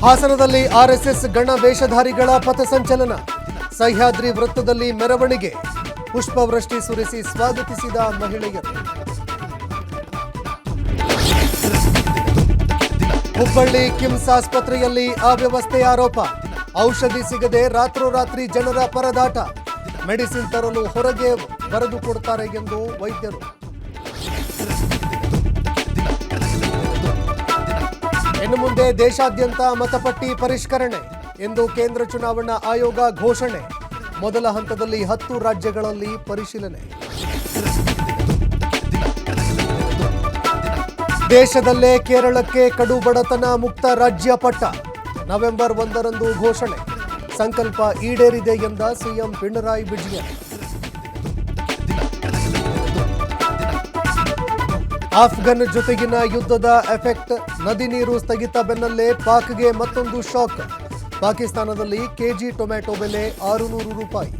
ಹಾಸನದಲ್ಲಿ ಆರ್ಎಸ್ಎಸ್ ಗಣ ವೇಷಧಾರಿಗಳ ಪಥಸಂಚಲನ, ಸಹ್ಯಾದ್ರಿ ವೃತ್ತದಲ್ಲಿ ಮೆರವಣಿಗೆ, ಪುಷ್ಪವೃಷ್ಟಿ ಸುರಿಸಿ ಸ್ವಾಗತಿಸಿದ ಮಹಿಳೆಯರು. ಹುಬ್ಬಳ್ಳಿ ಕಿಮ್ಸ್ ಆಸ್ಪತ್ರೆಯಲ್ಲಿ ಅವ್ಯವಸ್ಥೆ ಆರೋಪ, ಔಷಧಿ ಸಿಗದೆ ರಾತ್ರೋರಾತ್ರಿ ಜನರ ಪರದಾಟ, ಮೆಡಿಸಿನ್ ತರಲು ಹೊರಗೆ ಬರೆದು ಕೊಡ್ತಾರೆ ಎಂದು ವೈದ್ಯರು. ಇನ್ನು ಮುಂದೆ ದೇಶಾದ್ಯಂತ ಮತಪಟ್ಟಿ ಪರಿಷ್ಕರಣೆ ಎಂದು ಕೇಂದ್ರ ಚುನಾವಣಾ ಆಯೋಗ ಘೋಷಣೆ, ಮೊದಲ ಹಂತದಲ್ಲಿ 10 ರಾಜ್ಯಗಳಲ್ಲಿ ಪರಿಶೀಲನೆ. ದೇಶದಲ್ಲೇ ಕೇರಳಕ್ಕೆ ಕಡು ಬಡತನ ಮುಕ್ತ ರಾಜ್ಯ ಪಟ್ಟ, ನವೆಂಬರ್ 1ರಂದು ಘೋಷಣೆ, ಸಂಕಲ್ಪ ಈಡೇರಿದೆ ಎಂದ ಸಿಎಂ ಪಿಣರಾಯಿ ವಿಜಯನ್. ಅಫ್ಘಾನ್ ಜೊತೆಗಿನ ಯುದ್ಧದ ಎಫೆಕ್ಟ್, ನದಿ ನೀರು ಸ್ಥಗಿತ ಬೆನ್ನಲ್ಲೇ ಪಾಕ್ಗೆ ಮತ್ತೊಂದು ಶಾಕ್, ಪಾಕಿಸ್ತಾನದಲ್ಲಿ ಕೆಜಿ ಟೊಮೆಟೊ ಬೆಲೆ 600 ರೂಪಾಯಿ.